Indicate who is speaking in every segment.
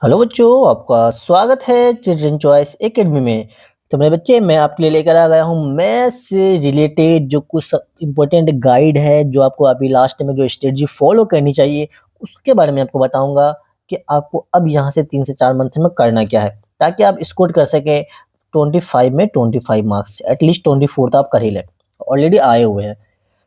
Speaker 1: Hello बच्चों, आपका स्वागत है चिल्ड्रन चॉइस एकेडमी में। तो मेरे बच्चे, मैं आपके लिए लेकर आ गया हूँ मैथ से रिलेटेड जो कुछ इम्पोर्टेंट गाइड है, जो आपको अभी लास्ट में जो स्ट्रेटजी फॉलो करनी चाहिए उसके बारे में आपको बताऊंगा कि आपको अब यहाँ से 3 से 4 मंथ में करना क्या है, ताकि आप स्कोर कर सकें 25 में 25 मार्क्स, एटलीस्ट 24 तो आप कर ही लें, ऑलरेडी आए हुए हैं।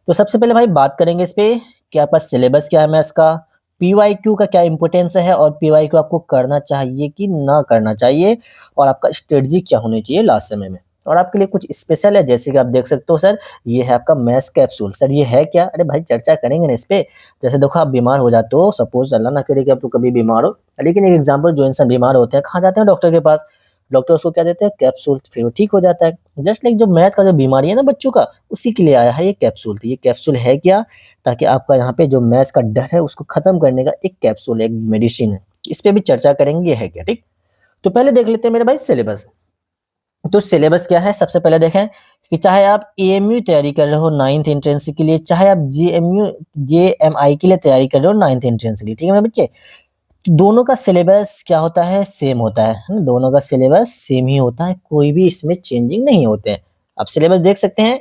Speaker 1: तो सबसे पहले भाई बात करेंगे इस पे कि आपका सिलेबस क्या है मैथ्स का, पीवाईक्यू का क्या इंपॉर्टेंस है और पीवाईक्यू आपको करना चाहिए कि ना करना चाहिए, और आपका स्ट्रेटजी क्या होनी चाहिए लास्ट समय में। और आपके लिए कुछ स्पेशल है, जैसे कि आप देख सकते हो सर, ये है आपका मैथ्स कैप्सूल। सर ये है क्या? अरे भाई चर्चा करेंगे ना इस पे। जैसे देखो, आप बीमार हो जाते हो, सपोज अल्लाह ना करे कि आप तो कभी बीमार हो, लेकिन एक एग्जाम्पल, जो इंसान बीमार होते हैं कहाँ जाते हैं? डॉक्टर के पास। डॉक्टर उसको क्या देते हैं? कैप्सूल, फिर वो ठीक हो जाता है। जस्ट लाइक जो मैथ का जो बीमारी है ना बच्चों का, उसी के लिए आया है ये कैप्सूल। तो ये कैप्सूल है क्या? ताकि आपका यहाँ पे जो मैथ्स का डर है उसको खत्म करने का एक कैप्सूल है, एक मेडिसिन है। इस पे भी चर्चा करेंगे, ये है क्या, ठीक। तो पहले देख लेते हैं मेरे भाई सिलेबस। तो सिलेबस क्या है, सबसे पहले देखें कि चाहे आप एएमयू तैयारी कर रहे हो 9th एंट्रेंस के लिए, चाहे आप जेएमआई के लिए तैयारी कर रहे हो 9th एंट्रेंस के लिए, ठीक है मेरे बच्चे। दोनों का सिलेबस क्या होता है? सेम होता है ना? दोनों का सिलेबस सेम ही होता है, कोई भी इसमें चेंजिंग नहीं होते हैं। आप सिलेबस देख सकते हैं,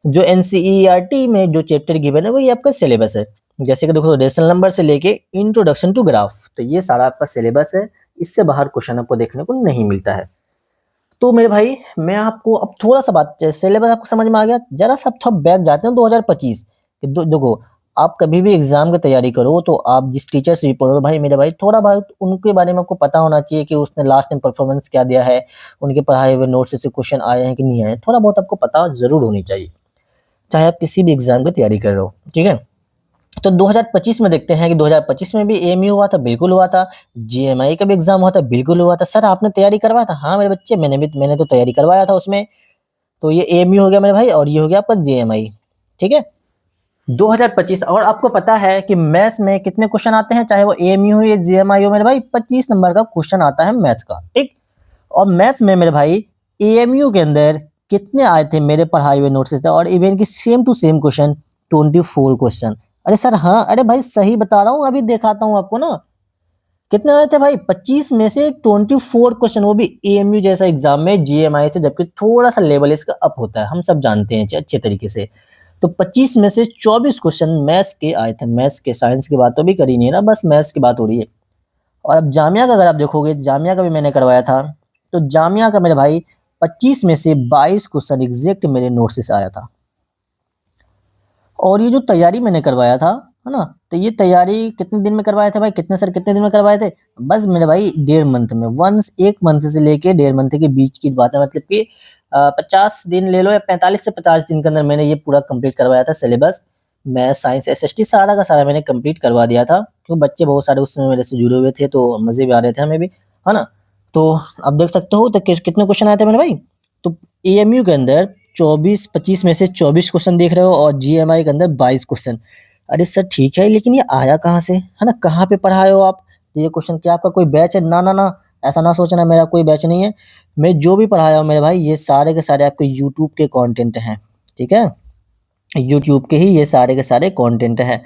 Speaker 1: जो एनसीईआरटी में जो चैप्टर गिवन है वही आपका सिलेबस है। जैसे कि देखो, रेशनल नंबर से लेके इंट्रोडक्शन टू ग्राफ, तो ये सारा आपका सिलेबस है। इससे बाहर क्वेश्चन आपको देखने को नहीं मिलता है। तो मेरे भाई, मैं आपको अब थोड़ा सा बात, सिलेबस आपको समझ में आ गया, जरा सा थोड़ा बैक जाते हैं 2025 कि देखो, आप कभी भी एग्जाम की तैयारी करो तो आप जिस टीचर से भी पढ़ो, भाई मेरे भाई थोड़ा बहुत उनके बारे में आपको पता होना चाहिए कि उसने लास्ट टाइम परफॉर्मेंस क्या दिया है, उनके पढ़ाए हुए नोट्स से क्वेश्चन आए हैं कि नहीं आए, थोड़ा बहुत आपको पता जरूर होनी चाहिए, चाहे आप किसी भी एग्जाम की तैयारी कर रहे हो, ठीक है। तो 2025 में देखते हैं कि 2025 में भी एएमयू हुआ था, बिल्कुल हुआ था। जीएमआई का भी एग्जाम हुआ था, बिल्कुल हुआ था। सर आपने तैयारी करवाया था? हाँ मेरे बच्चे, मैंने तो तैयारी करवाया था उसमें। तो ये एएमयू हो गया मेरे भाई, और ये हो गया आपका जेएमआई, ठीक है। 2025, और आपको पता है कि मैथ्स में कितने क्वेश्चन आते हैं, चाहे वो एएमयू हो या जेएमआई हो मेरे भाई, 25 नंबर का क्वेश्चन आता है मैथ्स का, ठीक। और मैथ्स में मेरे भाई एएमयू के अंदर कितने आए थे मेरे पढ़ाए हुए नोट्स से, और इवन की same to same question 24 question. अरे सर हाँ, अरे भाई सही बता रहा हूँ, अभी दिखाता हूँ आपको ना। कितने आए थे भाई? 25 में से 24 क्वेश्चन, वो भी एएमयू जैसा एग्जाम में जीएमआई से, जबकि थोड़ा सा लेवल इसका अप होता है, हम सब जानते हैं अच्छे तरीके से। तो 25 में से 24 क्वेश्चन मैथ्स के आए थे। मैथ्स के, साइंस की बात तो भी करी नहीं है ना, बस मैथ्स की बात हो रही है। और अब जामिया का अगर आप देखोगे, जामिया का भी मैंने करवाया था। तो जामिया का मेरे भाई 25 में से 22 क्वेश्चन एग्जैक्ट मेरे नोट से आया था। और ये जो तैयारी मैंने करवाया था, है ना, तो ये तैयारी कितने दिन में करवाए थे भाई? कितने सर, कितने दिन में करवाए थे? बस मेरे भाई 1.5 मंथ में, वंस 1 मंथ से लेके 1.5 मंथ के बीच की बात है, मतलब कि 50 दिन ले लो, या 45 से 50 दिन के अंदर मैंने ये पूरा कंप्लीट करवाया था सिलेबस। मैं साइंस एसएसटी सारा का सारा मैंने कंप्लीट करवा दिया था, क्योंकि बच्चे बहुत सारे उस समय मेरे से जुड़े हुए थे, तो मजे भी आ रहे थे हमें भी, है ना। तो अब देख सकते हो तो कितने क्वेश्चन आए थे मेरे भाई। तो एएमयू के अंदर 24-25 में से 24 क्वेश्चन देख रहे हो, और जीएमआई के अंदर 22 क्वेश्चन। अरे सर ठीक है, लेकिन ये आया कहाँ से, है ना? कहाँ पे पढ़ाए हो आप? तो ये क्वेश्चन, क्या आपका कोई बैच है? ना ना ना, ऐसा ना सोचना, मेरा कोई बैच नहीं है। मैं जो भी पढ़ाया हूँ मेरे भाई, ये सारे के सारे आपके यूट्यूब के कंटेंट हैं, ठीक है। यूट्यूब के ही ये सारे के सारे कंटेंट हैं,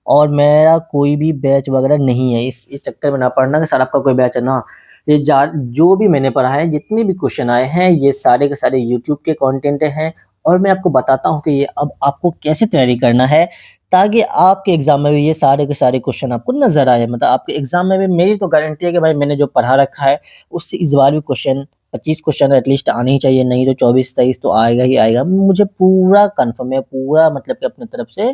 Speaker 1: और मेरा कोई भी बैच वगैरह नहीं है। इस चक्कर में ना पढ़ना कि सर आपका कोई बैच है ना। ये जो भी मैंने पढ़ा है, जितने भी क्वेश्चन आए हैं, ये सारे के सारे यूट्यूब के कंटेंट हैं। और मैं आपको बताता हूँ कि ये अब आपको कैसे तैयारी करना है, ताकि आपके एग्जाम में भी ये सारे के सारे क्वेश्चन आपको नजर आए। मतलब आपके एग्जाम में भी मेरी तो गारंटी है कि भाई मैंने जो पढ़ा रखा है उससे इस बार भी क्वेश्चन 25 क्वेश्चन एटलीस्ट आने ही चाहिए, नहीं तो 24-23 तो आएगा ही आएगा। मुझे पूरा कन्फर्म है, पूरा मतलब कि अपनी तरफ से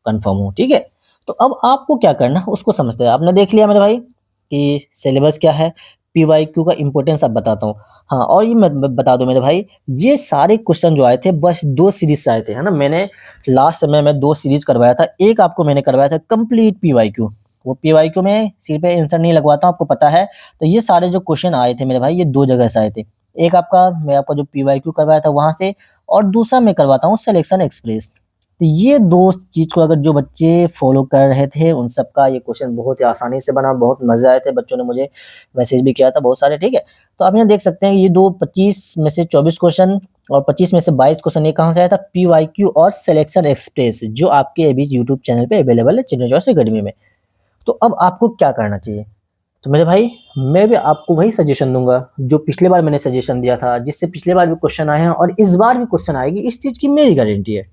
Speaker 1: कन्फर्म हूँ, ठीक है। तो अब आपको क्या करना है उसको समझते हैं। आपने देख लिया मेरे भाई कि सिलेबस क्या है, पीवाईक्यू का इंपॉर्टेंस अब बताता हूँ। हाँ, और ये मैं बता दूं मेरे भाई, ये सारे क्वेश्चन जो आए थे बस 2 सीरीज से आए थे, है ना। मैंने लास्ट समय में 2 सीरीज करवाया था। एक आपको मैंने करवाया था कंप्लीट पीवाईक्यू, वो पीवाईक्यू में सिर पे आंसर नहीं लगवाता हूं, आपको पता है। तो ये सारे जो क्वेश्चन आए थे मेरे भाई, ये 2 जगह से आए थे। एक आपका, मैं आपको जो पीवाईक्यू करवाया था वहां से, और दूसरा मैं करवाता हूँ सिलेक्शन एक्सप्रेस। तो ये 2 चीज को अगर जो बच्चे फॉलो कर रहे थे, उन सबका ये क्वेश्चन बहुत ही आसानी से बना, बहुत मजे आए थे। बच्चों ने मुझे मैसेज भी किया था बहुत सारे, ठीक है। तो आप यहाँ देख सकते हैं, ये दो 25 में से 24 क्वेश्चन और 25 में से 22 क्वेश्चन, ये कहाँ से आया था? पीवाईक्यू और सिलेक्शन एक्सप्रेस, जो आपके अभी यूट्यूब चैनल पे अवेलेबल है, चिल्ड्रन चॉइस एकेडमी में। तो अब आपको क्या करना चाहिए? तो मेरे भाई मैं भी आपको वही सजेशन दूँगा जो पिछले बार मैंने सजेशन दिया था, जिससे पिछले बार भी क्वेश्चन आए हैं और इस बार भी क्वेश्चन आएगी, इस चीज़ की मेरी गारंटी है।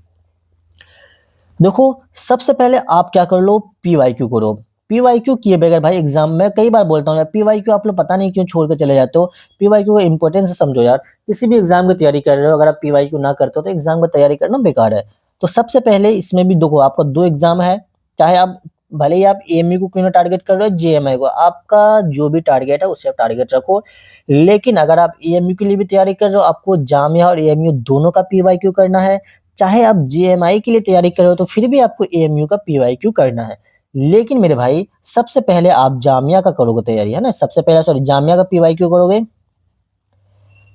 Speaker 1: देखो, सबसे पहले आप क्या कर लो, पीवाईक्यू करो। पीवाईक्यू किए बगैर भाई एग्ज़ाम में कई बार बोलता हूँ यार, पीवाईक्यू आप लोग पता नहीं क्यों छोड़ के चले जाते हो। पीवाईक्यू का इम्पोर्टेंस समझो यार, किसी भी एग्ज़ाम की तैयारी कर रहे हो, अगर आप पीवाईक्यू ना करते हो तो एग्ज़ाम की तैयारी करना बेकार है। तो सबसे पहले इसमें भी देखो, आपका 2 एग्ज़ाम है, चाहे आप भले ही आप एएमयू को क्यों ना टारगेट कर रहे हो, जेएमआई को, आपका जो भी टारगेट है उससे आप टारगेट रखो। लेकिन अगर आप एएमयू के लिए भी तैयारी कर रहे हो, आपको जामिया और एएमयू दोनों का पीवाईक्यू करना है। चाहे आप जेएमआई के लिए तैयारी कर रहे हो तो फिर भी आपको एएमयू का पीवाईक्यू करना है। लेकिन मेरे भाई सबसे पहले आप जामिया का करोगे तैयारी, है ना? सबसे पहले सॉरी जामिया का पीवाईक्यू करोगे,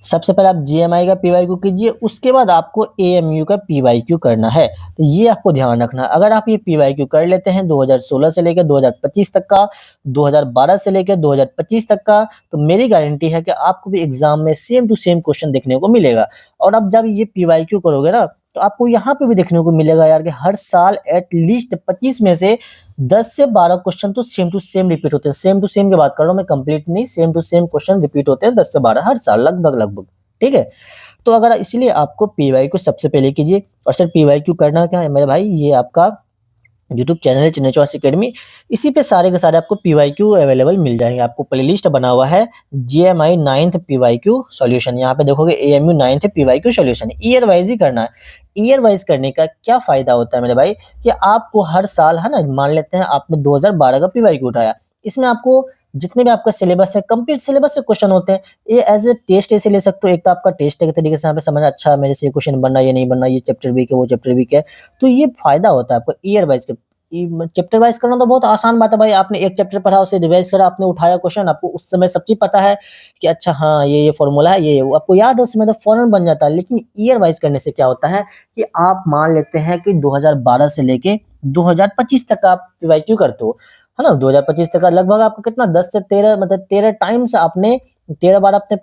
Speaker 1: सबसे पहले आप जेएमआई का पीवाईक्यू कीजिए, उसके बाद आपको एएमयू का पीवाईक्यू करना है। तो ये आपको ध्यान रखना है। अगर आप ये पीवाईक्यू कर लेते हैं 2016 से लेकर 2025 तक का, 2012 से लेकर 2025 तक का, तो मेरी गारंटी है कि आपको भी एग्ज़ाम में सेम टू सेम क्वेश्चन देखने को मिलेगा। और अब जब ये पीवाईक्यू करोगे ना, तो आपको यहाँ पे भी देखने को मिलेगा यार कि हर साल एट लीस्ट 25 में से 10 से 12 क्वेश्चन तो सेम टू सेम रिपीट होते हैं। सेम टू सेम की बात कर रहा हूँ मैं, कंप्लीट नहीं, same to same question repeat होते हैं 10 से 12 हर साल लगभग, ठीक है? तो अगर इसीलिए आपको पीवाईक्यू सबसे पहले कीजिए। और सर पीवाईक्यू करना क्या है मेरे भाई, ये आपका यूट्यूब चैनल है चिन्मय चौहान अकेडमी, इसी पे सारे के सारे आपको पीवाईक्यू अवेलेबल मिल जाएँगे। आपको प्लेलिस्ट बना हुआ है जेएमआई 9th पीवाईक्यू सॉल्यूशन, यहाँ पे देखोगे AMU 9th PYQ solution, year wise ही करना है। ईयर वाइज़ करने का क्या फ़ायदा होता है मेरे भाई, कि आपको हर साल, है ना, मान लेते हैं आपने 2012 का पीवाईक्यू उठाया, इसमें आपको जितने भी आपका सिलेबस है, कंप्लीट सिलेबस से क्वेश्चन होते हैं। ये एज़ अ टेस्ट ऐसे ले सकते हो, एक तो आपका टेस्ट है, एक तरीके से यहाँ पे समझना, अच्छा मेरे से ये क्वेश्चन बनना है, ये नहीं बनना, ये चैप्टर वीक है, वो चैप्टर वीक है। तो ये फ़ायदा होता है आपको ईयर वाइज़ के। चैप्टर वाइज़ करना तो बहुत आसान बात है भाई, आपने एक चैप्टर पढ़ा, उसे रिवाइज़ करा, आपने उठाया क्वेश्चन, आपको उस समय सब चीज़ पता है कि अच्छा हाँ, ये फ़ॉर्मूला है, ये वो आपको याद है, उस समय तो फ़ौरन बन जाता है। लेकिन ईयर वाइज़ करने से क्या होता है कि आप मान लेते हैं कि 2012 से लेके 2025 तक आप पीवाईक्यू करते हो, है ना? 2025 तक का लगभग आपका कितना 10 से 13, मतलब 13 टाइम्स आपने, 13 बार आपने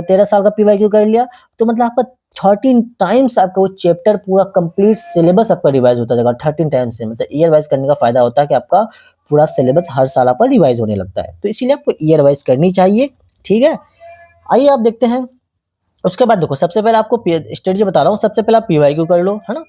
Speaker 1: 13 साल का पीवाईक्यू कर लिया, तो मतलब आपका 13 टाइम्स आपका वो चैप्टर पूरा कंप्लीट सिलेबस आपका रिवाइज़ होता जाएगा 13 टाइम्स से। मतलब ईयर वाइज़ करने का फ़ायदा होता है कि आपका पूरा सिलेबस हर साल आपका रिवाइज़ होने लगता है। तो इसीलिए आपको ईयर वाइज़ करनी चाहिए, ठीक है? आइए आप देखते हैं, उसके बाद देखो, सबसे पहले आपको स्ट्रेटजी बता रहा हूँ, सबसे पहले आप पीवाईक्यू कर लो, है ना?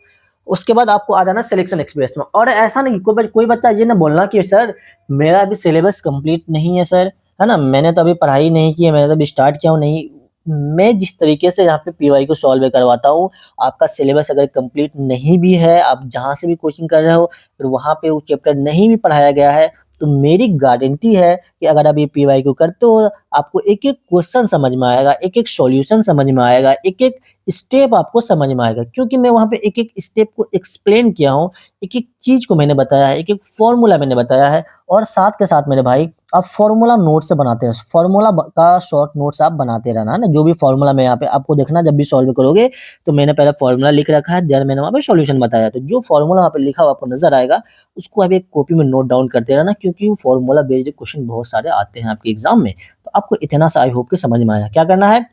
Speaker 1: उसके बाद आपको आ जाना सिलेक्शन एक्सप्रेस में। और ऐसा नहीं, कोई बच्चा ये ना बोलना कि सर मेरा अभी सिलेबस कंप्लीट नहीं है सर, है ना? मैंने तो अभी पढ़ाई नहीं की है, मैंने तो अभी स्टार्ट किया हूँ, नहीं। मैं जिस तरीके से यहाँ पे पीवाईक्यू सॉल्व करवाता हूँ, आपका सिलेबस अगर कंप्लीट नहीं भी है, आप जहाँ से भी कोचिंग कर रहे हो, फिर वहाँ पे वो चैप्टर नहीं भी पढ़ाया गया है, तो मेरी गारंटी है कि अगर आप ये पीवाईक्यू करते हो, आपको एक-एक क्वेश्चन समझ में आएगा, एक-एक सॉल्यूशन समझ में आएगा, एक-एक स्टेप आपको समझ में आएगा, क्योंकि मैं वहाँ पे एक-एक स्टेप को एक्सप्लेन किया हूँ, एक-एक चीज़ को मैंने बताया है, एक-एक फ़ॉर्मूला मैंने बताया है। और साथ के साथ मेरे भाई, आप फ़ॉर्मूला नोट्स बनाते हैं, फ़ॉर्मूला का शॉर्ट नोट्स आप बनाते रहना, है ना? जो भी फ़ॉर्मूला मैं यहाँ पे आपको देखना, जब भी सॉल्व करोगे, तो मैंने पहले फ़ॉर्मूला लिख रखा है, देन मैंने वहाँ पे सॉल्यूशन बताया। तो जो फ़ॉर्मूला वहाँ पे लिखा हुआ आपको नज़र आएगा, उसको आप एक कॉपी में नोट डाउन करते रहना, क्योंकि वो फ़ॉर्मूला बेस्ड क्वेश्चन बहुत सारे आते हैं आपके एग्ज़ाम में। तो आपको इतना सा आई होप कि समझ में आया। क्या करना है,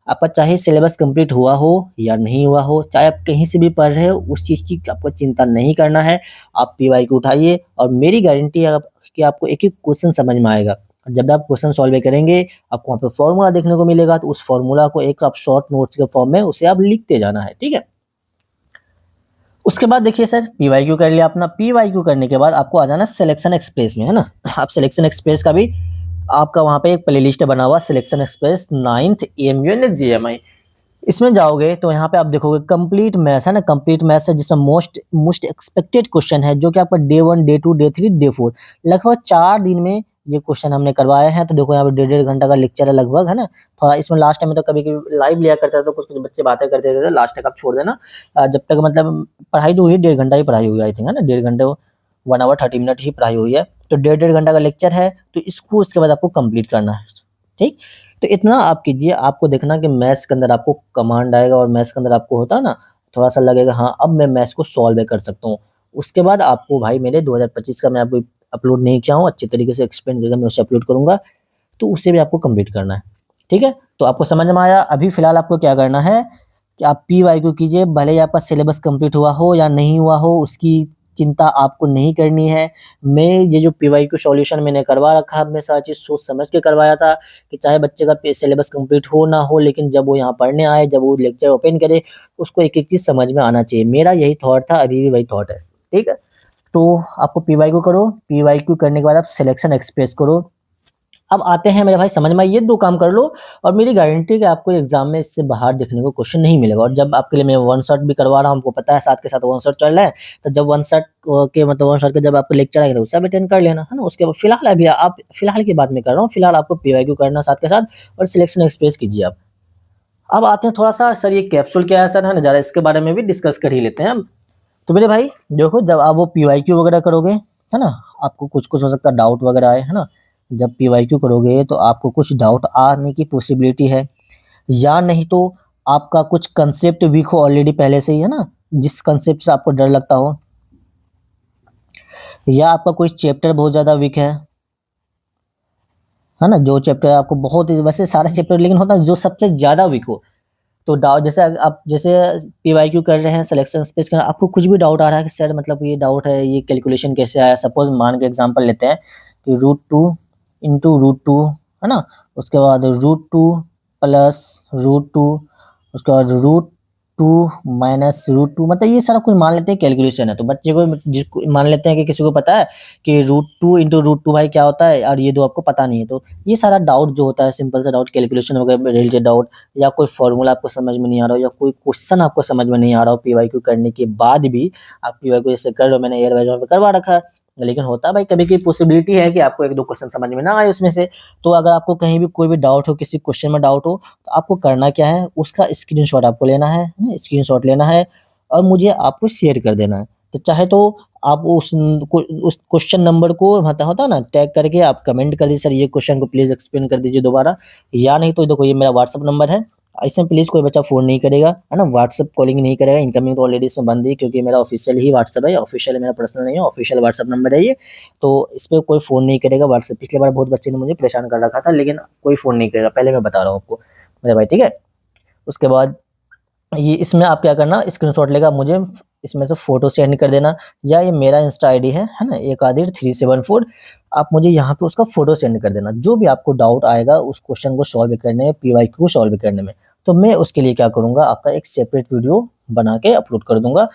Speaker 1: आपका चाहे सिलेबस कंप्लीट हुआ हो या नहीं हुआ हो, चाहे आप कहीं से भी पढ़ रहे हो, उस चीज़ की आपको चिंता नहीं करना है। आप पीवाईक्यू उठाइए और मेरी गारंटी है कि आपको एक-एक क्वेश्चन समझ में आएगा। जब आप क्वेश्चन सॉल्व करेंगे, आपको वहाँ पे फ़ॉर्मूला देखने को मिलेगा, तो उस फ़ॉर्मूला को एक आप शॉर्ट नोट्स के फॉर्म में उसे आप लिखते जाना है, ठीक है? उसके बाद देखिए सर, पीवाईक्यू कर लिया अपना, पीवाईक्यू करने के बाद आपको आ जाना सिलेक्शन एक्सप्रेस में, है ना? आप सिलेक्शन एक्सप्रेस का भी आपका वहाँ पे एक प्लेलिस्ट बना हुआ, selection express 9th AMU and JMI. इसमें जाओगे तो यहाँ पे आप देखोगे कंप्लीट मैथ्स, है ना? कंप्लीट मैथ्स है, जिसमें मोस्ट मोस्ट एक्सपेक्टेड क्वेश्चन है, जो कि आपका डे 1, डे 2, डे 3, डे 4, लगभग 4 दिन में ये क्वेश्चन हमने करवाए हैं। तो देखो यहाँ पे डेढ़-डेढ़ घंटा का लेक्चर है लगभग, है ना? थोड़ा इसमें लास्ट टाइम में तो कभी-कभी लाइव लिया करता था, तो कुछ-कुछ बच्चे बातें करते थे, लास्ट तक आप छोड़ देना। जब तक मतलब पढ़ाई तो हुई, डेढ़ घंटा ही पढ़ाई हुई आई थिंक, है ना? डेढ़ घंटे 1 आवर 30 मिनट ही पढ़ाई हुई है। तो डेढ़-डेढ़ घंटा का लेक्चर है, तो इसको उसके बाद आपको कंप्लीट करना है, ठीक? तो इतना आप कीजिए, आपको देखना कि मैथ्स के अंदर आपको कमांड आएगा, और मैथ्स के अंदर आपको होता है ना, थोड़ा-सा लगेगा हाँ, अब मैं मैथ्स को सॉल्व कर सकता हूँ। उसके बाद आपको भाई मेरे 2025 का मैं आपको अपलोड नहीं किया हूँ, अच्छे तरीके से एक्सप्लेन करके मैं उसे अपलोड करूँगा, तो उसे भी आपको कंप्लीट करना है, ठीक है? तो आपको समझ में आया, अभी फ़िलहाल आपको क्या करना है कि आप पीवाईक्यू कीजिए, भले ही आपका सिलेबस कंप्लीट हुआ हो या नहीं हुआ हो, उसकी चिंता आपको नहीं करनी है। मैं ये जो पीवाईक्यू सॉल्यूशन मैंने करवा रखा है, मैं सारी चीज़ सोच समझ के करवाया था कि चाहे बच्चे का सिलेबस कंप्लीट हो ना हो, लेकिन जब वो यहाँ पढ़ने आए, जब वो लेक्चर ओपन करे, उसको एक-एक चीज़ समझ में आना चाहिए। मेरा यही थॉट था, अभी भी वही थॉट है, ठीक है? तो आपको पीवाईक्यू करो, पीवाईक्यू करने के बाद आप सिलेक्शन एक्सप्रेस करो। अब आते हैं मेरे भाई, समझ में आई, ये 2 काम कर लो और मेरी गारंटी है कि आपको एग्ज़ाम में इससे बाहर देखने को क्वेश्चन नहीं मिलेगा। और जब आपके लिए मैं वन शॉट भी करवा रहा हूँ, हमको पता है साथ के साथ वन शॉट चल रहा है, तो जब वन शॉट के मतलब वन शॉट के जब आपको लेक्चर आएगा तो उससे आप अटेंड कर लेना, है ना? उसके बाद फिलहाल अभी आप फिलहाल की बात मैं कर रहा हूँ, फिलहाल आपको पीवाईक्यू करना साथ के साथ और सिलेक्शन एक्सप्रेस कीजिए आप। अब आते हैं थोड़ा-सा, सर ये कैप्सूल क्या है सर, है ना? ज़रा इसके बारे में भी डिस्कस कर ही लेते हैं हम। तो मेरे भाई देखो, जब आप वो पीवाईक्यू वगैरह करोगे, है ना? आपको कुछ-कुछ हो सकता है डाउट वगैरह आए, है ना? जब पीवाईक्यू करोगे तो आपको कुछ डाउट आने की पॉसिबिलिटी है, या नहीं तो आपका कुछ कांसेप्ट वीक हो ऑलरेडी पहले से ही, है ना? जिस कांसेप्ट से आपको डर लगता हो, या आपका कोई चैप्टर बहुत ज़्यादा वीक है ना? जो चैप्टर आपको बहुत ही, वैसे सारे चैप्टर, लेकिन होता है जो सबसे ज़्यादा वीक हो, तो डाउट जैसे आप जैसे पीवाईक्यू कर रहे हैं, सिलेक्शन स्पेस का आपको कुछ भी डाउट आ रहा है कि सर मतलब ये डाउट है, ये कैलकुलेशन कैसे आया? सपोज़ मान के एग्ज़ाम्पल लेते हैं कि √2 इंटू √2, है ना? उसके बाद √2 प्लस √2, उसके बाद √2 माइनस √2, मतलब ये सारा कुछ मान लेते हैं कैलकुलेशन है। तो बच्चे को, जिसको मान लेते हैं कि किसी को पता है कि √2 इंटू √2 भाई क्या होता है, और ये 2 आपको पता नहीं है। तो ये सारा डाउट जो होता है, सिंपल सा डाउट, कैलकुलेशन वगैरह रिलेटेड डाउट, या कोई फ़ॉर्मूला आपको समझ में नहीं आ रहा हो, या कोई क्वेश्चन आपको समझ में नहीं आ रहा हो पीवाईक्यू करने के बाद भी, आप पीवाईक्यू जैसे कर रहे हो, मैंने एयर वाइज़ करवा रखा है। लेकिन होता है भाई, कभी-कभी पॉसिबिलिटी है कि आपको 1-2 क्वेश्चन समझ में ना आए उसमें से। तो अगर आपको कहीं भी कोई भी डाउट हो, किसी क्वेश्चन में डाउट हो, तो आपको करना क्या है, उसका स्क्रीनशॉट आपको लेना है ना? स्क्रीनशॉट लेना है और मुझे आपको शेयर कर देना है। तो चाहे तो आप उस क्वेश्चन नंबर को, मतलब होता है ना, टैग करके आप कमेंट कर दीजिए, सर ये क्वेश्चन को प्लीज़ एक्सप्लेन कर दीजिए दोबारा। या नहीं तो देखो, ये मेरा व्हाट्सएप नंबर है, इसमें प्लीज़ कोई बच्चा फ़ोन नहीं करेगा, है ना? व्हाट्सएप कॉलिंग नहीं करेगा, इनकमिंग तो ऑलरेडी इसमें बंद है, क्योंकि मेरा ऑफ़िशियल ही व्हाट्सएप है, ऑफ़िशियल है, मेरा पर्सनल नहीं है, ऑफ़िशियल व्हाट्सएप नंबर है ये। तो इस पे कोई फ़ोन नहीं करेगा व्हाट्सएप। पिछली बार बहुत बच्चे ने मुझे परेशान कर रखा था, लेकिन कोई फ़ोन नहीं करेगा, पहले मैं बता रहा हूँ आपको मेरे भाई, ठीक है? उसके बाद ये इसमें आप क्या करना, स्क्रीनशॉट लेकर मुझे इसमें से फ़ोटो सेंड कर देना, या ये मेरा इंस्टा आईडी है ना? एकादिर 374, आप मुझे यहाँ पे उसका फ़ोटो सेंड कर देना। जो भी आपको डाउट आएगा उस क्वेश्चन को सॉल्व करने में, पीवाईक्यू को सॉल्व करने में, तो मैं उसके लिए क्या करूँगा, आपका एक सेपरेट वीडियो बना के अपलोड कर दूँगा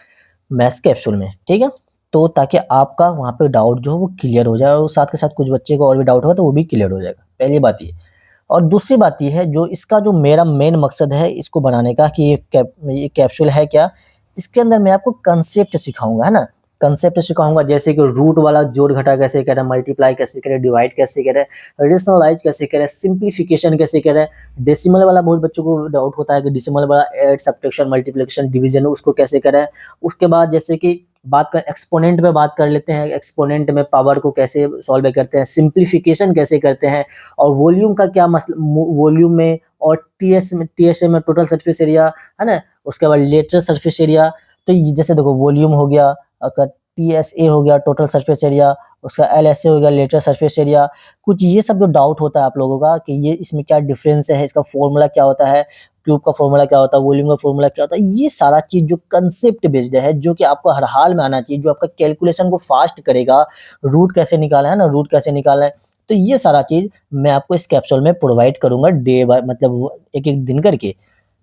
Speaker 1: मैथ्स कैप्सूल में, ठीक है? तो ताकि आपका वहाँ पे डाउट जो है वो क्लियर हो जाए, और साथ के साथ कुछ बच्चे को और भी डाउट होगा तो वो भी क्लियर हो जाएगा। पहली बात ये। और दूसरी बात ये है, जो इसका जो मेरा मेन मकसद है इसको बनाने का, कि ये कैप्सूल है क्या, इसके अंदर मैं आपको कांसेप्ट सिखाऊँगा, है ना? कांसेप्ट सिखाऊँगा, जैसे कि रूट वाला जोड़-घटा कैसे करें, मल्टीप्लाई कैसे करें, डिवाइड कैसे करें, रेशनलाइज़ कैसे करें, सिम्प्लिफिकेशन कैसे करें, डेसिमल वाला बहुत बच्चों को डाउट होता है कि डेसिमल वाला ऐड, सब्ट्रैक्शन, मल्टीप्लिकेशन, डिवीज़न उसको कैसे करें। उसके बाद जैसे कि बात कर एक्सपोनेंट में बात कर लेते हैं, एक्सपोनेंट में पावर को कैसे सॉल्व करते हैं, सिम्प्लिफिकेशन कैसे करते हैं, और वॉल्यूम का क्या वॉल्यूम में, और टीएसए में टोटल सरफेस एरिया, है ना? उसके बाद लेटरल सरफेस एरिया। तो ये जैसे देखो, वॉल्यूम हो गया, आपका टीएसए हो गया टोटल सरफेस एरिया, उसका एलएसए हो गया लेटरल सरफेस एरिया। कुछ ये सब जो डाउट होता है आप लोगों का कि ये इसमें क्या डिफरेंस है, इसका फॉर्मूला क्या होता है, क्यूब का फॉर्मूला क्या होता है, वॉल्यूम का फॉर्मूला क्या होता है, ये सारा चीज़ जो कांसेप्ट बेस्ड है, जो कि आपको हर हाल में आना चाहिए, जो आपका कैलकुलेशन को फास्ट करेगा, रूट कैसे निकालना है ना, रूट कैसे निकालना है। तो ये सारा चीज़ मैं आपको इस कैप्सूल में प्रोवाइड करूँगा, डे बाय मतलब एक-एक दिन करके,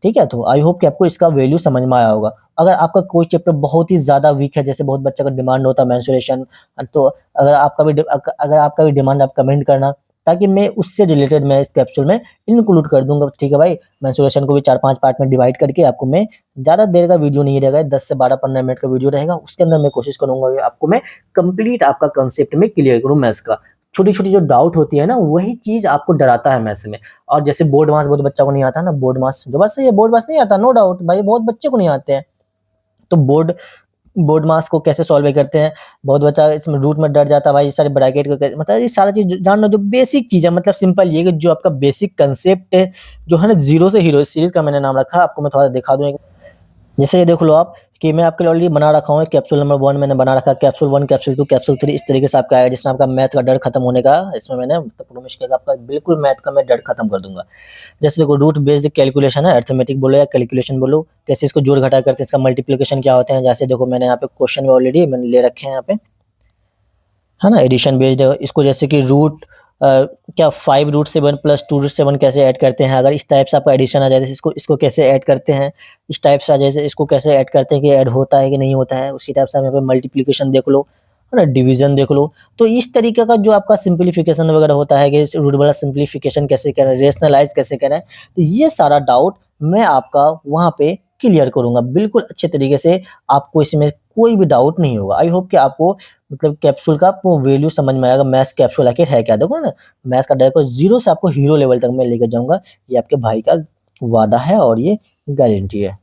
Speaker 1: ठीक है? तो आई होप कि आपको इसका वैल्यू समझ में आया होगा। अगर आपका कोई चैप्टर बहुत ही ज़्यादा वीक है, जैसे बहुत बच्चे का डिमांड होता है मेंस्ट्रुएशन, तो अगर आपका भी डिमांड, आप कमेंट करना, ताकि मैं उससे रिलेटेड मैं इस कैप्सूल में इंक्लूड कर दूँगा, ठीक है भाई? मेंस्ट्रुएशन को भी 4-5 पार्ट में डिवाइड करके आपको मैं, ज़्यादा देर का वीडियो नहीं रहेगा, 10 से 12-15 मिनट का वीडियो रहेगा, उसके अंदर मैं कोशिश करूँगा कि आपको मैं कंप्लीट आपका कांसेप्ट में क्लियर करूँ मैथ्स का। छोटी-छोटी जो डाउट होती है ना, वही चीज़ आपको डराता है मैथ्स में। और जैसे बोर्ड मास बहुत बच्चों को नहीं आता ना, बोर्ड मास, जो बात सही है, बोर्ड मास नहीं आता, नो डाउट भाई, बहुत बच्चे को नहीं आते हैं। तो बोर्ड मास को कैसे सॉल्व करते हैं, बहुत बच्चा इसमें रूट में डर जाता है, भाई ये सारे ब्रैकेट को कैसे, मतलब ये सारा चीज़ जान लो, जो बेसिक चीज़ है, मतलब सिंपल ये कि जो आपका बेसिक कांसेप्ट है, जो है ना, ज़ीरो से हीरो, इस सीरीज़ का मैंने नाम रखा है, आपको मैं थोड़ा दिखा दूँ। जैसे ये देख लो आप कि मैं आपके लिए ऑलरेडी बना रखा हूँ, कैप्सूल नंबर 1 मैंने बना रखा है, कैप्सूल 1, कैप्सूल 2, कैप्सूल 3 इस तरीके से आपका आएगा, जिसमें आपका मैथ का डर खत्म होने का इसमें मैंने मतलब प्रॉमिस किया कि आपका बिल्कुल मैथ का मैं डर खत्म कर दूँगा। जैसे देखो रूट बेस्ड कैलकुलेशन है, अरिथमेटिक बोलो या कैलकुलेशन बोलो, कैसे इसको जोड़-घटा करते हैं, इसका मल्टीप्लिकेशन क्या होते हैं, जैसे देखो मैंने यहाँ पे क्वेश्चन में ऑलरेडी मैंने ले रखे हैं यहाँ पे, है ना? एडिशन बेस्ड है, इसको जैसे कि क्या 5 रूट 7 प्लस 2 रूट 7 कैसे ऐड करते हैं, अगर इस टाइप से आपका एडिशन आ जाए, जैसे इसको इसको कैसे ऐड करते हैं, इस टाइप से आ जाए, जैसे इसको कैसे ऐड करते हैं कि ऐड होता है कि नहीं होता है, उसी टाइप से आप यहाँ पे मल्टीप्लिकेशन देख लो, है ना? डिवीज़न देख लो। तो इस तरीके का जो आपका सिम्प्लिफिकेशन वगैरह होता है कि रूट वाला सिम्प्लिफिकेशन कैसे करें, रेशनलाइज़ कैसे करें, तो ये सारा डाउट मैं आपका वहाँ पे क्लियर करूँगा। बिल्कुल अच्छे तरीके से आपको इसमें कोई भी डाउट नहीं होगा। आई होप कि आपको मतलब कैप्सूल का आपको वैल्यू समझ में आएगा, मैथ्स कैप्सूल आखिर है क्या? देखो ना, मैथ्स का डायरेक्ट 0 से आपको हीरो लेवल तक मैं लेके जाऊँगा। ये आपके भाई का वादा है और ये गारंटी है।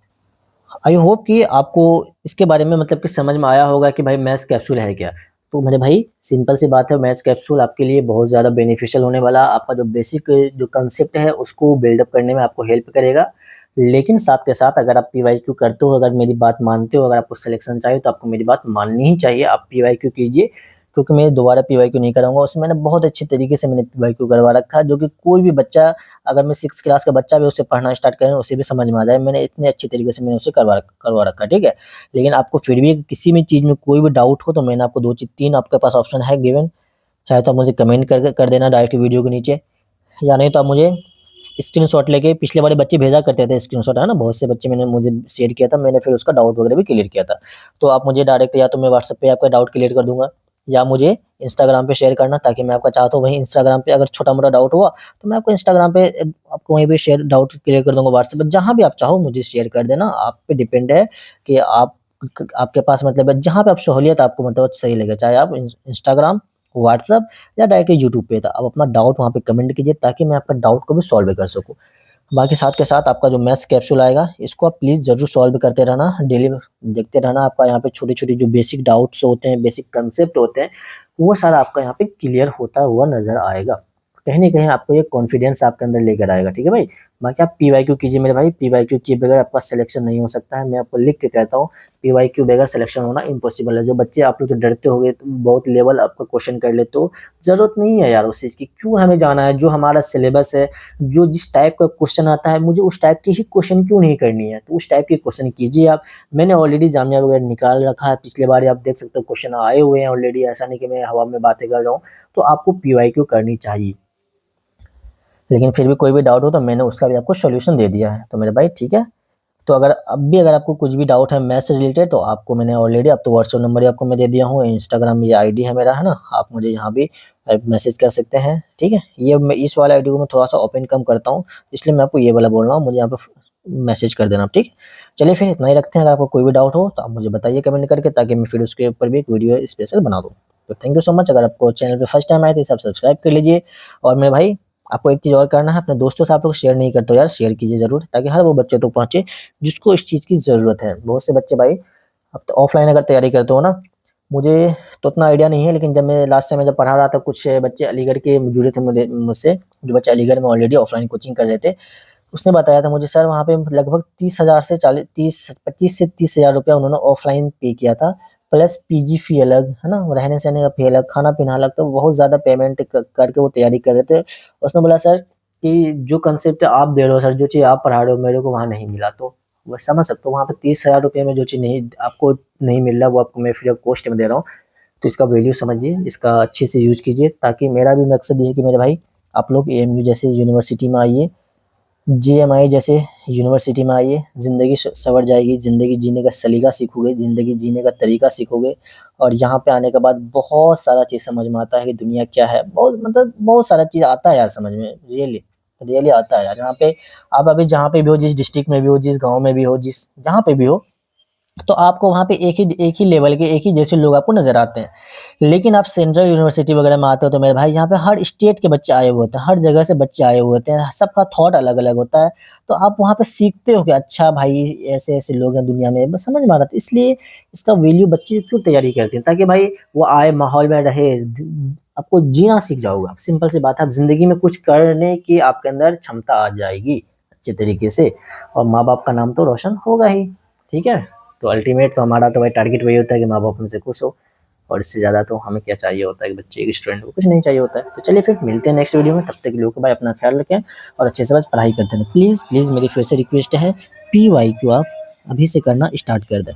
Speaker 1: आई होप कि आपको इसके बारे में मतलब कि समझ में आया होगा कि भाई मैथ्स कैप्सूल है क्या? तो मेरे भाई सिंपल सी बात है, मैथ्स कैप्सूल आपके लिए बहुत ज़्यादा बेनिफिशियल होने वाला, आपका जो बेसिक जो कांसेप्ट है उसको बिल्डअप करने में आपको हेल्प करेगा। लेकिन साथ के साथ अगर आप पीवाईक्यू करते हो, अगर मेरी बात मानते हो, अगर आपको सिलेक्शन चाहिए तो आपको मेरी बात माननी ही चाहिए, आप पीवाईक्यू कीजिए। क्योंकि मैं दोबारा पीवाईक्यू नहीं कराऊँगा, उसमें मैंने बहुत अच्छे तरीके से मैंने पीवाईक्यू करवा रखा है, जो कि कोई भी बच्चा अगर मैं 6th क्लास का बच्चा भी उसे पढ़ना स्टार्ट करे, उसे भी समझ में आ जाए। मैंने इतने अच्छे तरीके से मैंने उसे करवा रखा है, ठीक है? लेकिन आपको फिर भी किसी भी चीज़ में कोई भी डाउट हो तो मैंने आपको 2 चीज़ 3 आपके पास ऑप्शन है गिवन, चाहे तो आप मुझे कमेंट करके कर देना डायरेक्ट वीडियो के नीचे, या नहीं तो आप मुझे स्क्रीनशॉट लेके, पिछले वाले बच्चे भेजा करते थे स्क्रीनशॉट, है ना? बहुत से बच्चे मैंने मुझे शेयर किया था, मैंने फिर उसका डाउट वगैरह भी क्लियर किया था। तो आप मुझे डायरेक्ट या तो मैं व्हाट्सएप पे आपका डाउट क्लियर कर दूँगा, या मुझे इंस्टाग्राम पे शेयर करना, ताकि मैं आपका चाहता हूँ वहीं इंस्टाग्राम पे अगर छोटा-मोटा डाउट हुआ, तो मैं आपको इंस्टाग्राम पे आपको वहीं पे शेयर डाउट क्लियर कर दूँगा, व्हाट्सएप पे जहाँ भी आप चाहो मुझे शेयर कर देना। आप पे डिपेंड है कि आपके पास मतलब है जहाँ पे आप सहूलियत आपको मतलब सही लगे, चाहे आप इंस्टाग्राम, व्हाट्सएप या डायरेक्टली यूट्यूब पे था। आप अपना डाउट वहाँ पे कमेंट कीजिए, ताकि मैं आपका डाउट को भी सॉल्व कर सकूँ। बाकी साथ के साथ आपका जो मैथ्स कैप्सूल आएगा, इसको आप प्लीज़ ज़रूर सॉल्व करते रहना, डेली देखते रहना। आपका यहाँ पे छोटी-छोटी जो बेसिक डाउट्स होते हैं, बेसिक कांसेप्ट होते हैं, वो सारा आपका यहाँ पे क्लियर होता हुआ नज़र आएगा। कहीं न कहीं आपको ये कॉन्फिडेंस आपके अंदर लेकर आएगा, ठीक है भाई? बाकी आप पीवाईक्यू कीजिए मेरे भाई, पीवाईक्यू किए बगैर आपका सिलेक्शन नहीं हो सकता है। मैं आपको लिख के कहता हूँ, पीवाईक्यू बगैर सिलेक्शन होना इम्पॉसिबल है। जो बच्चे आप लोग जो डरते होगे, बहुत लेवल आपका क्वेश्चन कर लेते हो, ज़रूरत नहीं है यार उस चीज़ की। क्यों हमें जाना है? जो हमारा सिलेबस है, जो जिस टाइप का क्वेश्चन आता है, मुझे उस टाइप की ही क्वेश्चन क्यों नहीं करनी है? तो उस टाइप के क्वेश्चन कीजिए आप। मैंने ऑलरेडी जामिया वगैरह निकाल रखा है, पिछले बार ही आप देख सकते हो क्वेश्चन आए हुए हैं ऑलरेडी, ऐसा नहीं कि मैं हवा में बातें कर रहा हूँ। तो आपको पीवाईक्यू करनी चाहिए। लेकिन फिर भी कोई भी डाउट हो तो मैंने उसका भी आपको सॉल्यूशन दे दिया है। तो मेरे भाई ठीक है? तो अगर अब भी अगर आपको कुछ भी डाउट है मैथ्स से रिलेटेड, तो आपको मैंने ऑलरेडी अब तो व्हाट्सएप नंबर ही आपको मैं दे दिया हूँ, इंस्टाग्राम ये आईडी है मेरा, है ना? आप मुझे यहाँ भी मैसेज कर सकते हैं, ठीक है? ये मैं इस वाला आईडी को मैं थोड़ा-सा ओपन कम करता हूँ, इसलिए मैं आपको ये वाला बोल रहा हूँ, मुझे यहाँ पे मैसेज कर देना आप, ठीक है? चलिए फिर इतना ही रखते हैं, अगर आपको कोई भी डाउट हो तो आप मुझे बताइए कमेंट करके, ताकि मैं फिर उसके ऊपर भी एक वीडियो स्पेशल बना दूँ। तो थैंक यू सो मच। अगर आपको चैनल पे फर्स्ट टाइम आए तो इसे आप सब्सक्राइब कर लीजिए, और मेरे भाई आपको एक चीज़ और करना है, अपने दोस्तों से आप लोग शेयर नहीं करते हो यार, शेयर कीजिए ज़रूर, ताकि हर वो बच्चे तक पहुँचे जिसको इस चीज़ की ज़रूरत है। बहुत से बच्चे भाई अब तो ऑफ़लाइन अगर तैयारी करते हो ना, मुझे तो उतना आइडिया नहीं है, लेकिन जब मैं लास्ट टाइम मैं जब पढ़ा रहा था, कुछ बच्चे अलीगढ़ के जुड़े थे मेरे मुझसे, जो बच्चे अलीगढ़ में ऑलरेडी ऑफ़लाइन कोचिंग कर रहे थे। उसने बताया था मुझे, सर वहाँ पे लगभग 30,000 से 25 से 30,000 रुपया उन्होंने ऑफ़लाइन पे किया था, प्लस पीजी फ़ी अलग, है ना? रहने-सहने का फ़ी अलग, खाना-पीना अलग, तो बहुत ज़्यादा पेमेंट करके वो तैयारी कर रहे थे। उसने बोला, सर कि जो कांसेप्ट आप दे रहे हो सर, जो चीज़ आप पढ़ा रहे हो मेरे को वहाँ नहीं मिला। तो मैं समझ सकता हूँ, वहाँ पे 30,000 रुपए में जो चीज़ नहीं आपको नहीं मिल रहा, वो आपको मैं फ्री ऑफ कॉस्ट में दे रहा हूँ। तो इसका वैल्यू समझिए, इसका अच्छे से यूज़ कीजिए, ताकि मेरा भी मकसद ये है कि मेरे भाई आप लोग एएमयू जैसे यूनिवर्सिटी में आइए, जीएमआई जैसे यूनिवर्सिटी में आइए, ज़िंदगी संवर जाएगी, ज़िंदगी जीने का सलीका सीखोगे, ज़िंदगी जीने का तरीका सीखोगे, और यहाँ पे आने के बाद बहुत सारा चीज़ समझ में आता है कि दुनिया क्या है। बहुत मतलब बहुत सारा चीज़ आता है यार समझ में, रियली, रियली आता है यार। यहाँ पे आप अभी जहाँ पे भी हो, जिस डिस्ट्रिक्ट में भी हो, जिस गाँव में भी हो, जिस जहाँ पे भी हो, तो आपको वहाँ पे एक ही लेवल के, एक ही जैसे लोग आपको नज़र आते हैं। लेकिन आप सेंट्रल यूनिवर्सिटी वगैरह में आते हो तो मेरे भाई यहाँ पे हर स्टेट के बच्चे आए हुए होते हैं, हर जगह से बच्चे आए हुए होते हैं, सबका थॉट अलग-अलग होता है। तो आप वहाँ पे सीखते हो कि अच्छा भाई ऐसे-ऐसे लोग हैं दुनिया में, बस समझ में आ रहा था। इसलिए इसका वैल्यू बच्चे क्यों तैयारी करते हैं, ताकि भाई वो आए माहौल में रहे, आपको जीना सीख जाओगे आप। सिंपल सी बात है, आप ज़िंदगी में कुछ करने की आपके अंदर क्षमता आ जाएगी अच्छे तरीके से, और माँ-बाप का नाम तो रोशन होगा ही, ठीक है? तो अल्टीमेट तो हमारा तो भाई टारगेट वही होता है कि माँ-बाप हमसे खुश हो और इससे ज़्यादा तो हमें क्या चाहिए होता है, एक बच्चे एक स्टूडेंट को कुछ नहीं चाहिए होता है। तो चलिए फिर मिलते हैं नेक्स्ट वीडियो में, तब तक के लिए ओके बाय, अपना ख्याल रखें और अच्छे से बस पढ़ाई करते रहें। प्लीज़ मेरी फिर से रिक्वेस्ट है, पीवाईक्यू आप अभी से करना स्टार्ट कर दें।